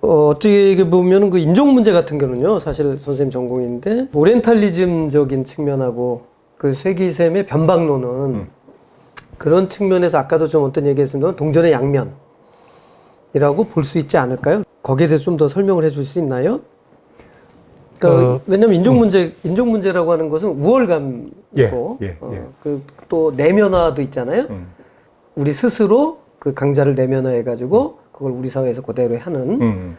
어떻게 보면 그 인종 문제 같은 경우는요, 사실 선생님 전공인데, 오리엔탈리즘적인 측면하고 그 쇠기샘의 변방론은 그런 측면에서 아까도 좀 어떤 얘기했습니다만 동전의 양면이라고 볼 수 있지 않을까요? 거기에 대해서 좀 더 설명을 해줄 수 있나요? 그러니까 왜냐면 인종 문제라고 하는 것은 우월감이고, 그 또 내면화도 있잖아요. 우리 스스로 그 강자를 내면화해가지고 그걸 우리 사회에서 그대로 하는.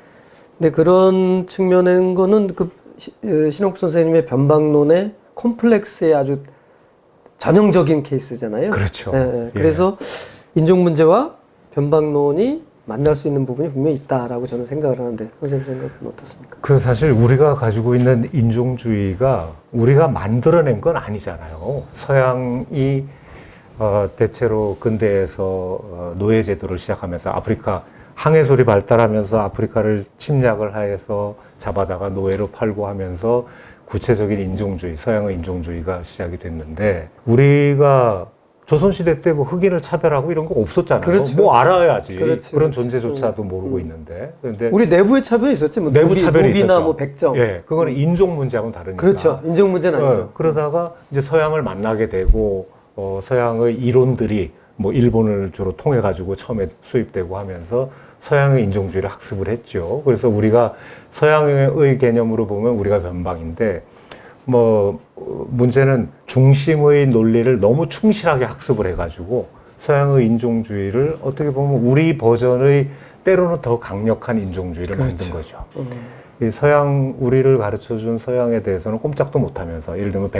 근데 그런 측면인 거는 그 신옥 선생님의 변방론의 콤플렉스의 아주 전형적인 케이스잖아요. 그렇죠. 예. 그래서 인종 문제와 변방론이 만날 수 있는 부분이 분명히 있다라고 저는 생각을 하는데 선생님 생각은 어떻습니까? 그 사실 우리가 가지고 있는 인종주의가 우리가 만들어낸 건 아니잖아요. 서양이 대체로 근대에서 노예제도를 시작하면서 아프리카 항해술이 발달하면서 아프리카를 침략을 하여서 잡아다가 노예로 팔고 하면서 구체적인 인종주의, 서양의 인종주의가 시작이 됐는데 우리가 조선시대 때 뭐 흑인을 차별하고 이런 거 없었잖아요. 그렇죠. 뭐 알아야지. 그렇지, 그런 그렇지. 존재조차도 모르고 있는데. 근데 우리 내부의 차별이 있었지. 뭐 내부 차별이 노비나 있었죠. 뭐 백정. 예, 그거는 인종 문제하고는 다르니까. 그렇죠. 인종 문제는 아니죠. 그러다가 이제 서양을 만나게 되고 서양의 이론들이 뭐 일본을 주로 통해 가지고 처음에 수입되고 하면서 서양의 인종주의를 학습을 했죠. 그래서 우리가 서양의 개념으로 보면 우리가 변방인데 뭐 문제는 중심의 논리를 너무 충실하게 학습을 해가지고 서양의 인종주의를 어떻게 보면 우리 버전의 때로는 더 강력한 인종주의를 만든 거죠. 이 서양 우리를 가르쳐준 서양에 대해서는 꼼짝도 못하면서 예를 들면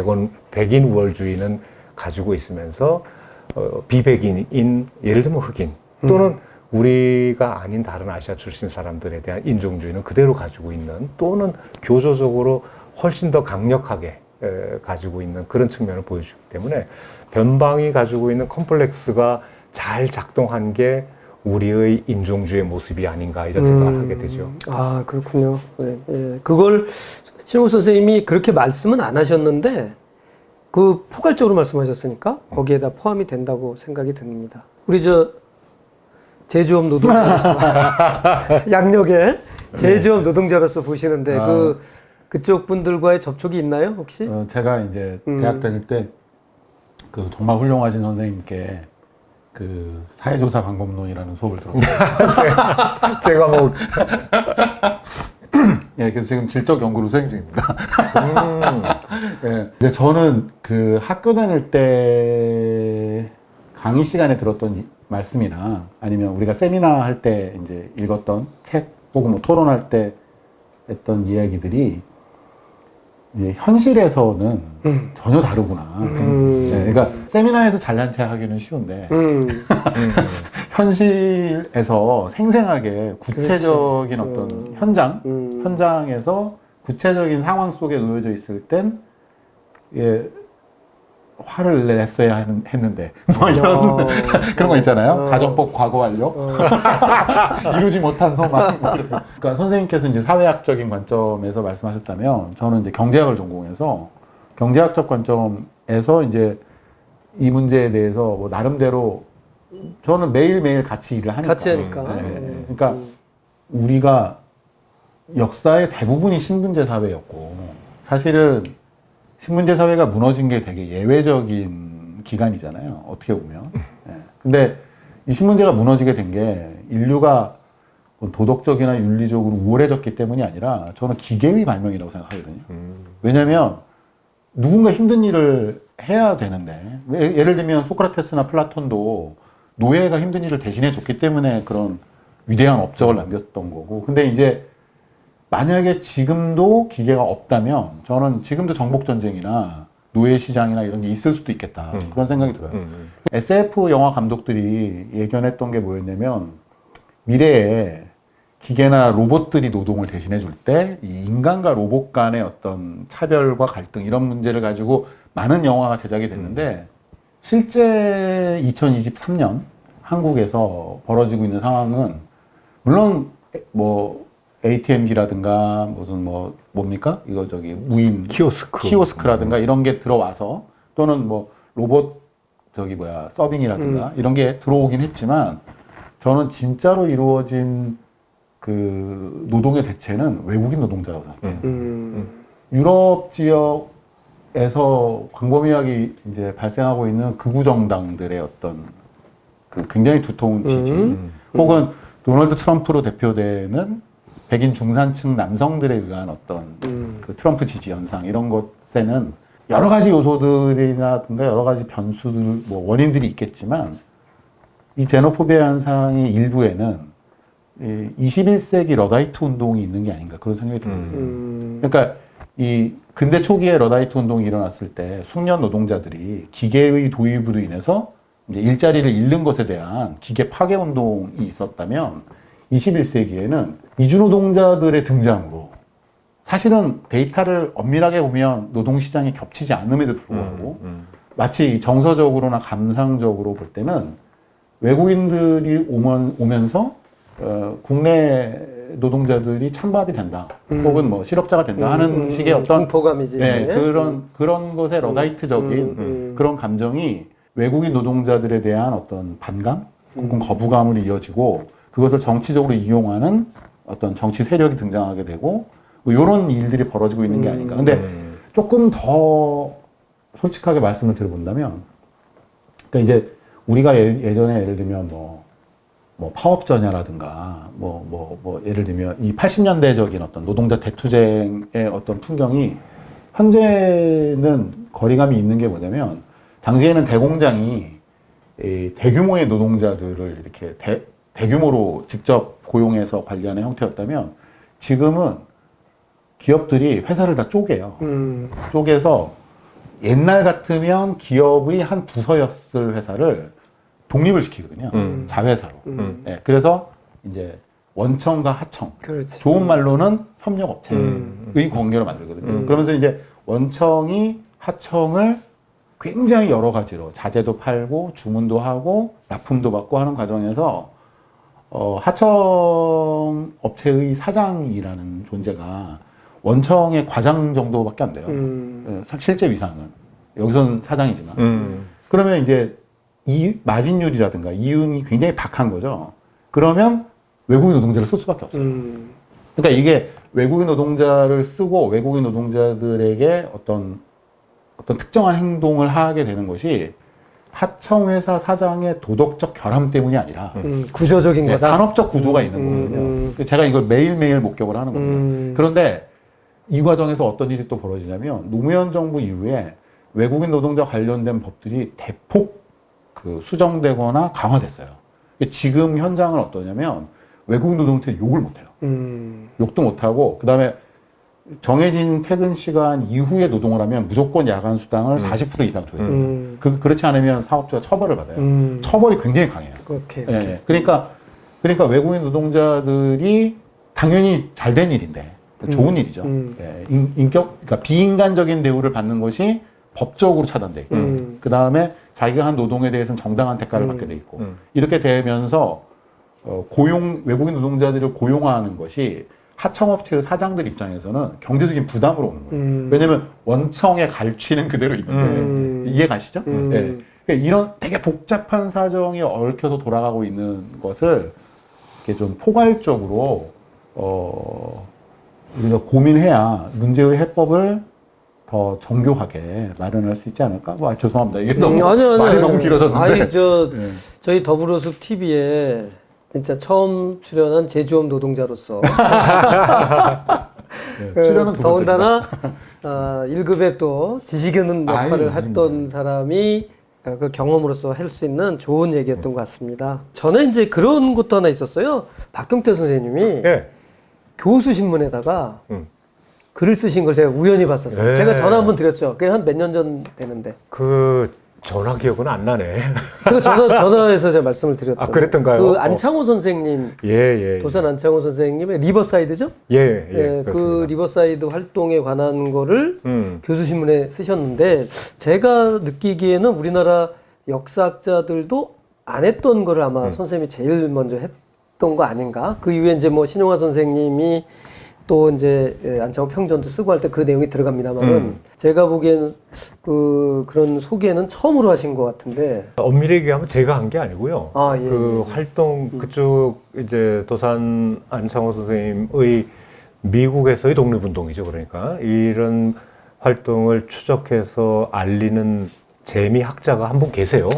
백인 우월주의는 가지고 있으면서 비백인인 예를 들면 흑인 또는 우리가 아닌 다른 아시아 출신 사람들에 대한 인종주의는 그대로 가지고 있는 또는 교조적으로 훨씬 더 강력하게 가지고 있는 그런 측면을 보여주기 때문에 변방이 가지고 있는 컴플렉스가 잘 작동한 게 우리의 인종주의 모습이 아닌가 이런 생각을 하게 되죠. 아, 그렇군요. 네, 예. 그걸 신옥 선생님이 그렇게 말씀은 안 하셨는데 그 포괄적으로 말씀하셨으니까 거기에다 포함이 된다고 생각이 듭니다. 우리 저 제조업 노동자로서 양력에 제조업 노동자로서 보시는데 그쪽 분들과의 접촉이 있나요, 혹시? 제가 이제 대학 다닐 때 그 정말 훌륭하신 선생님께 그 사회조사 방법론이라는 수업을 들었어요. 제가 뭐 예, 그래서 지금 질적 연구를 수행 중입니다. 예, 근데 저는 그 학교 다닐 때 강의 시간에 들었던 말씀이나 아니면 우리가 세미나 할 때 이제 읽었던 책 혹은 뭐 토론할 때 했던 이야기들이 이제 현실에서는 전혀 다르구나. 네, 그러니까 세미나에서 잘난 체 하기는 쉬운데 현실에서 생생하게 구체적인 어떤 현장에서 구체적인 상황 속에 놓여져 있을 땐 예, 화를 냈어야 했는데 뭐 이런 그런 거 있잖아요. 가정법 과거 완료 이루지 못한 소망. 그러니까 선생님께서 이제 사회학적인 관점에서 말씀하셨다면 저는 이제 경제학을 전공해서 경제학적 관점에서 이제 이 문제에 대해서 뭐 나름대로 저는 매일매일 같이 일을 하니까. 같이 하니까. 네. 그러니까 우리가 역사의 대부분이 신분제 사회였고 사실은 신분제 사회가 무너진 게 되게 예외적인 기간이잖아요. 어떻게 보면. 네. 근데 이 신분제가 무너지게 된 게 인류가 도덕적이나 윤리적으로 우월해졌기 때문이 아니라 저는 기계의 발명이라고 생각하거든요. 왜냐면 누군가 힘든 일을 해야 되는데 예를 들면 소크라테스나 플라톤도 노예가 힘든 일을 대신해 줬기 때문에 그런 위대한 업적을 남겼던 거고 근데 이제 만약에 지금도 기계가 없다면 저는 지금도 정복전쟁이나 노예시장이나 이런 게 있을 수도 있겠다 그런 생각이 들어요. SF 영화 감독들이 예견했던 게 뭐였냐면 미래에 기계나 로봇들이 노동을 대신해 줄 때 이 인간과 로봇 간의 어떤 차별과 갈등 이런 문제를 가지고 많은 영화가 제작이 됐는데 실제 2023년 한국에서 벌어지고 있는 상황은 물론 뭐 ATM기라든가 무슨 뭐 뭡니까? 이거 저기 무인 키오스크라든가 이런 게 들어와서 또는 뭐 로봇 저기 뭐야 서빙이라든가 이런 게 들어오긴 했지만 저는 진짜로 이루어진 그 노동의 대체는 외국인 노동자라고 생각해요. 음. 유럽 지역에서 광범위하게 이제 발생하고 있는 극우 정당들의 어떤 그 굉장히 두터운 지지, 혹은 도널드 트럼프로 대표되는 백인 중산층 남성들에 의한 어떤 그 트럼프 지지 현상 이런 것에는 여러 가지 요소들이라든가 여러 가지 변수들, 뭐 원인들이 있겠지만 이 제노포비아 현상의 일부에는 이 21세기 러다이트 운동이 있는 게 아닌가 그런 생각이 듭니다. 그러니까 이 근대 초기에 러다이트 운동이 일어났을 때 숙련 노동자들이 기계의 도입으로 인해서 이제 일자리를 잃는 것에 대한 기계 파괴 운동이 있었다면 21세기에는 이주 노동자들의 등장으로 사실은 데이터를 엄밀하게 보면 노동시장이 겹치지 않음에도 불구하고 마치 정서적으로나 감상적으로 볼 때는 외국인들이 오면서 국내 노동자들이 찬밥이 된다, 혹은 뭐 실업자가 된다 하는 식의 어떤 공포감이지. 네, 그런 것의 러다이트적인 그런 감정이 외국인 노동자들에 대한 어떤 반감 혹은 거부감으로 이어지고 그것을 정치적으로 이용하는 어떤 정치 세력이 등장하게 되고 뭐 이런 일들이 벌어지고 있는 게 아닌가. 근데 조금 더 솔직하게 말씀을 드려본다면, 그러니까 이제 우리가 예전에 예를 들면 뭐 파업전야라든가 예를 들면 이 80년대적인 어떤 노동자 대투쟁의 어떤 풍경이 현재는 거리감이 있는 게 뭐냐면, 당시에는 대공장이 대규모의 노동자들을 이렇게 대규모로 직접 고용해서 관리하는 형태였다면, 지금은 기업들이 회사를 다 쪼개요. 쪼개서 옛날 같으면 기업의 한 부서였을 회사를 독립을 시키거든요. 자회사로. 네, 그래서 이제 원청과 하청. 그렇지. 좋은 말로는 협력업체의 관계로 만들거든요. 그러면서 이제 원청이 하청을 굉장히 여러 가지로 자재도 팔고 주문도 하고 납품도 받고 하는 과정에서 하청 업체의 사장이라는 존재가 원청의 과장 정도밖에 안 돼요. 실제 위상은. 여기서는 사장이지만. 그러면 이제 마진율이라든가 이윤이 굉장히 박한 거죠. 그러면 외국인 노동자를 쓸 수밖에 없어요. 그러니까 이게 외국인 노동자를 쓰고 외국인 노동자들에게 어떤 특정한 행동을 하게 되는 것이 하청회사 사장의 도덕적 결함 때문이 아니라 구조적인 네, 거다. 산업적 구조가 있는 거거든요. 제가 이걸 매일매일 목격을 하는 겁니다. 그런데 이 과정에서 어떤 일이 또 벌어지냐면, 노무현 정부 이후에 외국인 노동자 관련된 법들이 대폭 수정되거나 강화됐어요. 지금 현장은 어떠냐면 외국인 노동자들이 욕을 못해요. 욕도 못하고, 그 다음에 정해진 퇴근 시간 이후에 노동을 하면 무조건 야간 수당을 40% 이상 줘야 돼요. 그렇지 않으면 사업주가 처벌을 받아요. 처벌이 굉장히 강해요. 오케이. 예, 그러니까 외국인 노동자들이 당연히 잘된 일인데 좋은 일이죠. 예, 그러니까 비인간적인 대우를 받는 것이 법적으로 차단돼 있고, 그 다음에 자기가 한 노동에 대해서는 정당한 대가를 받게 돼 있고, 이렇게 되면서 외국인 노동자들을 고용하는 것이 하청업체의 사장들 입장에서는 경제적인 부담으로 오는 거예요. 왜냐면 원청의 갈취는 그대로 있는데, 이해 가시죠? 예. 그러니까 이런 되게 복잡한 사정이 얽혀서 돌아가고 있는 것을 이렇게 좀 포괄적으로 우리가 고민해야 문제의 해법을 더 정교하게 마련할 수 있지 않을까? 죄송합니다. 이게 너무 말이 너무 길어졌는데. 아니 저희 더불어숲 TV에 진짜 처음 출연한 제조업 노동자로서 출연은 두 더군다나 1급에 또 지식인 역할을 했던 사람이 그 경험으로서 할 수 있는 좋은 얘기였던 것 같습니다. 저는 이제 그런 것도 하나 있었어요. 박경태 선생님이 교수 신문에다가 글을 쓰신 걸 제가 우연히 봤었어요. 제가 전화 한번 드렸죠. 그게 한 몇 년 전 되는데. 전화 기억은 안 나네. 그리고 전화해서 제가 말씀을 드렸던. 그랬던가요? 안창호 선생님. 도산 안창호 선생님의 리버사이드죠? 그 리버사이드 활동에 관한 거를 교수신문에 쓰셨는데, 제가 느끼기에는 우리나라 역사학자들도 안 했던 거를 아마 선생님이 제일 먼저 했던 거 아닌가? 그 이후에 이제 신용화 선생님이 또 이제 안창호 평전도 쓰고 할 때 그 내용이 들어갑니다만은 제가 보기엔 그런 소개는 처음으로 하신 것 같은데. 엄밀히 얘기하면 제가 한 게 아니고요. 아, 예, 그 예. 활동 그쪽 이제 도산 안창호 선생님의 미국에서의 독립운동이죠. 그러니까 이런 활동을 추적해서 알리는 재미학자가 한 분 계세요.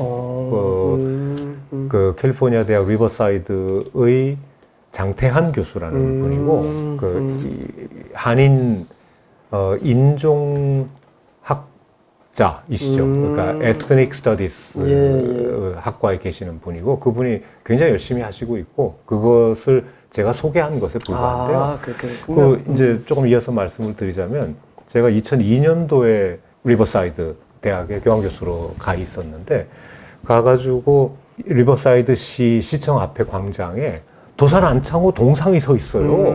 그 캘리포니아 대학 리버사이드의 장태한 교수라는 분이고 이 한인 인종학자이시죠. 그러니까 Ethnic Studies 학과에 계시는 분이고 그분이 굉장히 열심히 하시고 있고 그것을 제가 소개한 것에 불과한데요. 아, 그렇군요. 그 이제 조금 이어서 말씀을 드리자면 제가 2002년도에 리버사이드 대학에 교환교수로 가 있었는데 가가지고 리버사이드 시청 앞에 광장에 도산 안창호 동상이 서 있어요.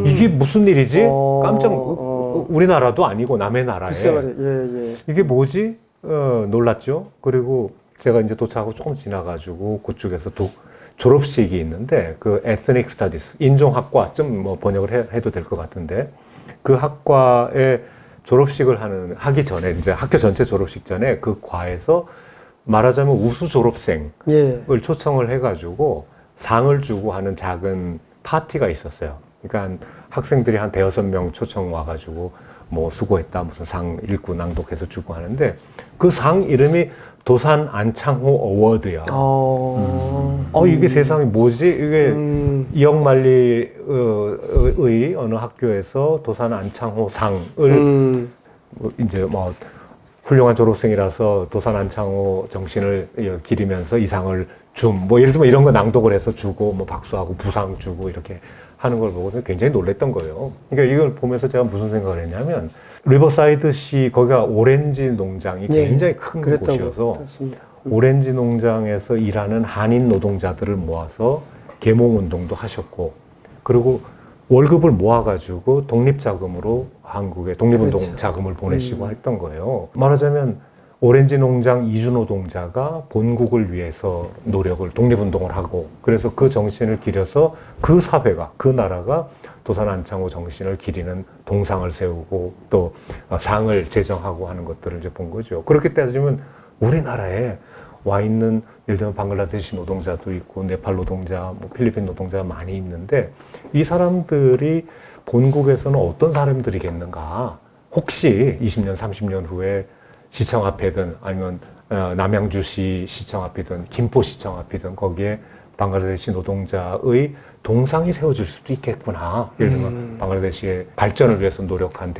이게 무슨 일이지? 깜짝 우리나라도 아니고 남의 나라에 글쎄 말이에요. 예, 예. 이게 뭐지? 놀랐죠. 그리고 제가 이제 도착하고 조금 지나가지고 그쪽에서 졸업식이 있는데 그 Ethnic Studies 인종학과 좀 뭐 번역을 해도 될 것 같은데 그 학과에 졸업식을 하기 전에 이제 학교 전체 졸업식 전에 그 과에서 말하자면 우수 졸업생을 초청을 해가지고 상을 주고 하는 작은 파티가 있었어요. 그러니까 학생들이 한 대여섯 명 초청 와가지고 뭐 수고했다 무슨 상 읽고 낭독해서 주고 하는데 그 상 이름이 도산 안창호 어워드야. 이게 세상에 뭐지? 이게 이영만리의 어느 학교에서 도산 안창호 상을 이제 뭐 훌륭한 졸업생이라서 도산 안창호 정신을 기리면서 이 상을 뭐 예를 들면 이런 거 낭독을 해서 주고 뭐 박수하고 부상 주고 이렇게 하는 걸 보고 굉장히 놀랬던 거예요. 그러니까 이걸 보면서 제가 무슨 생각을 했냐면 리버사이드시 거기가 오렌지 농장이 굉장히 큰 곳이어서 오렌지 농장에서 일하는 한인 노동자들을 모아서 계몽운동도 하셨고 그리고 월급을 모아가지고 독립자금으로 한국에 독립운동 자금을 보내시고 했던 거예요. 말하자면 오렌지 농장 이주 노동자가 본국을 위해서 독립운동을 하고 그래서 그 정신을 기려서 그 사회가 그 나라가 도산 안창호 정신을 기리는 동상을 세우고 또 상을 제정하고 하는 것들을 이제 본 거죠. 그렇게 따지면 우리나라에 와 있는 예를 들면 방글라데시 노동자도 있고 네팔 노동자, 뭐 필리핀 노동자가 많이 있는데 이 사람들이 본국에서는 어떤 사람들이겠는가? 혹시 20년, 30년 후에 시청 앞에든 아니면 남양주시 시청 앞이든 김포시청 앞이든 거기에 방글라데시 노동자의 동상이 세워질 수도 있겠구나. 예를 들면 방글라데시의 발전을 위해서 노력한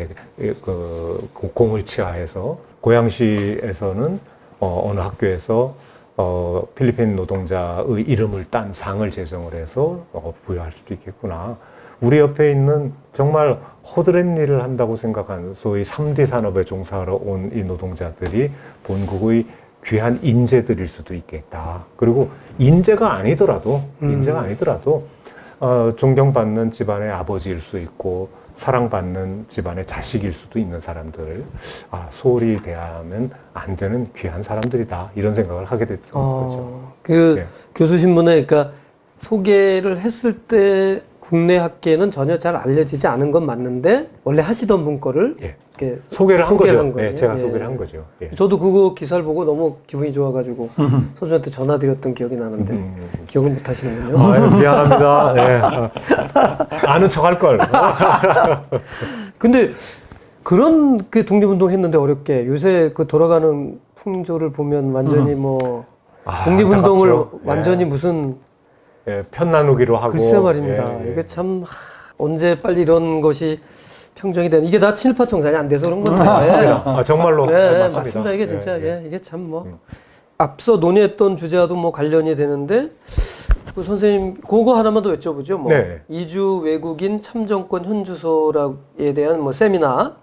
공을 치하해서 고양시에서는 어느 학교에서 필리핀 노동자의 이름을 딴 상을 제정을 해서 부여할 수도 있겠구나. 우리 옆에 있는 정말 허드렛 일을 한다고 생각하는 소위 3D 산업에 종사하러 온 이 노동자들이 본국의 귀한 인재들일 수도 있겠다. 그리고 인재가 아니더라도 존경받는 집안의 아버지일 수 있고 사랑받는 집안의 자식일 수도 있는 사람들, 소홀히 대하면 안 되는 귀한 사람들이다. 이런 생각을 하게 됐던 거죠. 교수 신문에 그러니까 소개를 했을 때 국내 학계는 전혀 잘 알려지지 않은 건 맞는데 원래 하시던 분 거를 이렇게 소개를 한 거죠. 거예요. 제가 소개를 한 거죠. 저도 그거 기사를 보고 너무 기분이 좋아가지고 선생님한테 전화드렸던 기억이 나는데 기억을 못 하시는군요. 미안합니다. 아는 척 할 걸. 근데 그런 그 독립운동 했는데 어렵게 요새 그 돌아가는 풍조를 보면 완전히 뭐 독립운동을 안타깝죠. 완전히 무슨 편 나누기로 하고. 글쎄 말입니다. 이게 참 언제 빨리 이런 것이 평정이 되는 이게 다 친일파 청산이 안 돼서 그런 건데. 정말로. 맞습니다. 이게 진짜 이게 참 뭐 앞서 논의했던 주제와도 뭐 관련이 되는데 그 선생님 그거 하나만 더 여쭤보죠. 뭐 이주 외국인 참정권 현주소에 대한 뭐 세미나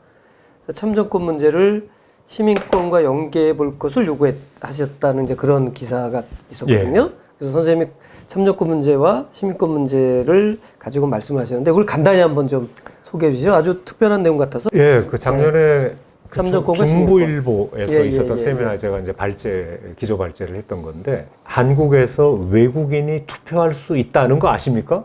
참정권 문제를 시민권과 연계해 볼 것을 요구하셨다는 이제 그런 기사가 있었거든요. 그래서 선생님이 참정권 문제와 시민권 문제를 가지고 말씀하시는데 그걸 간단히 한번 좀 소개해 주시죠. 아주 특별한 내용 같아서. 그 작년에 참정권과 중부일보에서 있었던 세미나에 제가 이제 기조 발제를 했던 건데 한국에서 외국인이 투표할 수 있다는 거 아십니까?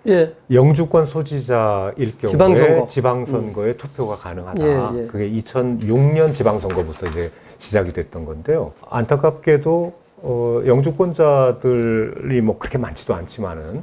예. 영주권 소지자일 경우에 지방선거. 지방선거에 투표가 가능하다. 예, 예. 그게 2006년 지방선거부터 이제 시작이 됐던 건데요. 안타깝게도 영주권자들이 뭐 그렇게 많지도 않지만은,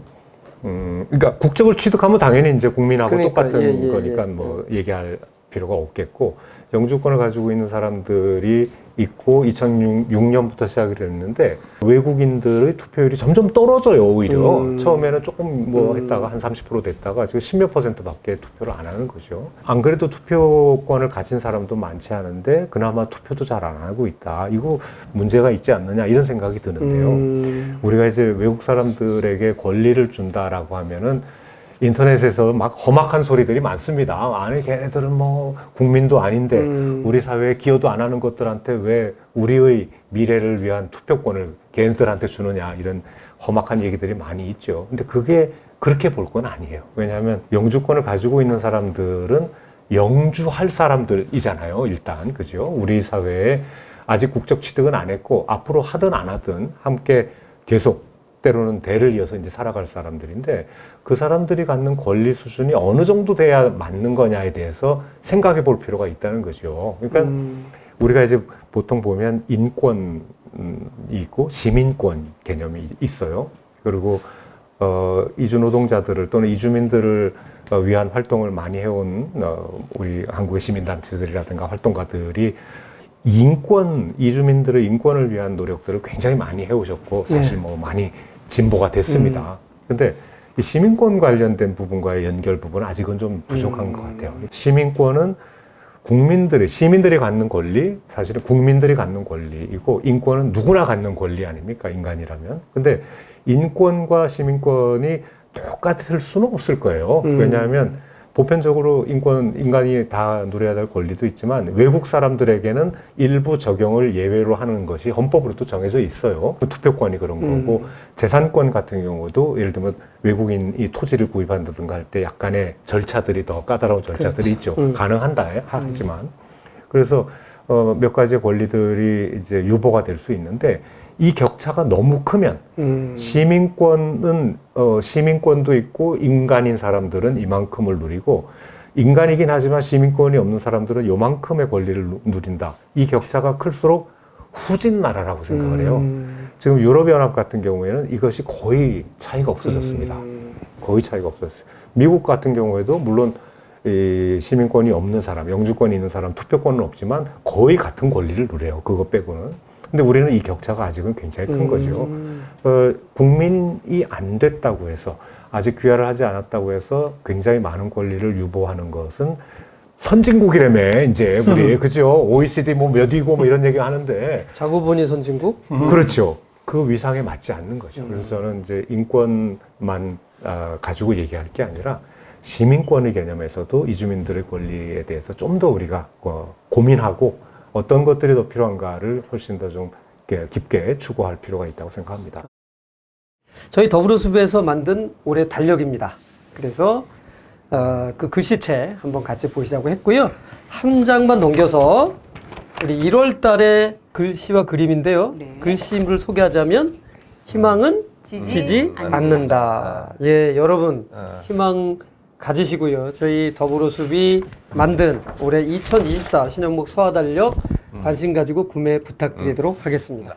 그러니까 국적을 취득하면 당연히 이제 국민하고 그러니까, 똑같은 예, 예, 거니까 예. 뭐 얘기할 필요가 없겠고, 영주권을 가지고 있는 사람들이 있고 2006년부터 시작이 됐는데 외국인들의 투표율이 점점 떨어져요. 오히려 처음에는 조금 뭐 했다가 한 30% 됐다가 지금 10몇 %밖에 투표를 안 하는 거죠. 안 그래도 투표권을 가진 사람도 많지 않은데 그나마 투표도 잘 안 하고 있다. 이거 문제가 있지 않느냐 이런 생각이 드는데요. 우리가 이제 외국 사람들에게 권리를 준다라고 하면은 인터넷에서 막 험악한 소리들이 많습니다. 아니 걔네들은 뭐 국민도 아닌데 우리 사회에 기여도 안 하는 것들한테 왜 우리의 미래를 위한 투표권을 걔네들한테 주느냐 이런 험악한 얘기들이 많이 있죠. 근데 그게 그렇게 볼 건 아니에요. 왜냐하면 영주권을 가지고 있는 사람들은 영주할 사람들이잖아요. 일단 그죠? 우리 사회에 아직 국적 취득은 안 했고 앞으로 하든 안 하든 함께 계속 때로는 대를 이어서 이제 살아갈 사람들인데 그 사람들이 갖는 권리 수준이 어느 정도 돼야 맞는 거냐에 대해서 생각해 볼 필요가 있다는 거죠. 그러니까 우리가 이제 보통 보면 인권이 있고 시민권 개념이 있어요. 그리고 이주 노동자들을 또는 이주민들을 위한 활동을 많이 해온 우리 한국의 시민단체들이라든가 활동가들이 이주민들의 인권을 위한 노력들을 굉장히 많이 해오셨고 사실 뭐 많이 진보가 됐습니다. 근데 이 시민권 관련된 부분과의 연결 부분은 아직은 좀 부족한 것 같아요. 시민권은 시민들이 갖는 권리, 사실은 국민들이 갖는 권리이고 인권은 누구나 갖는 권리 아닙니까? 인간이라면. 근데 인권과 시민권이 똑같을 수는 없을 거예요. 왜냐하면 보편적으로 인간이 다 누려야 될 권리도 있지만 외국 사람들에게는 일부 적용을 예외로 하는 것이 헌법으로도 정해져 있어요. 투표권이 그런 거고 재산권 같은 경우도 예를 들면 외국인이 토지를 구입한다든가 할 때 약간의 절차들이 더 까다로운 절차들이 있죠. 가능한다 하지만 그래서 몇 가지의 권리들이 이제 유보가 될 수 있는데 이 격차가 너무 크면 시민권도 있고 인간인 사람들은 이만큼을 누리고 인간이긴 하지만 시민권이 없는 사람들은 요만큼의 권리를 누린다. 이 격차가 클수록 후진 나라라고 생각을 해요. 지금 유럽연합 같은 경우에는 이것이 거의 차이가 없어졌습니다. 거의 차이가 없어졌어요. 미국 같은 경우에도 물론 이 시민권이 없는 사람, 영주권이 있는 사람, 투표권은 없지만 거의 같은 권리를 누려요. 그거 빼고는. 근데 우리는 이 격차가 아직은 굉장히 큰 거죠. 국민이 안 됐다고 해서 아직 귀화를 하지 않았다고 해서 굉장히 많은 권리를 유보하는 것은 선진국이라며 이제 우리 그죠? OECD 뭐 몇이고 뭐 이런 얘기 하는데 자고보니 선진국? 그렇죠. 그 위상에 맞지 않는 거죠. 그래서 저는 이제 인권만 가지고 얘기할 게 아니라 시민권의 개념에서도 이주민들의 권리에 대해서 좀 더 우리가 고민하고 어떤 것들이 더 필요한가를 훨씬 더 좀 깊게 추구할 필요가 있다고 생각합니다. 저희 더불어수비에서 만든 올해 달력입니다. 그래서 그 글씨체 한번 같이 보시자고 했고요. 한 장만 넘겨서 우리 1월 달에 글씨와 그림인데요. 네. 글씨를 소개하자면 희망은 지지 않는다. 예, 여러분 희망 가지시고요. 저희 더불어수비 만든 올해 2024 신현목 서하달력 관심 가지고 구매 부탁드리도록 하겠습니다.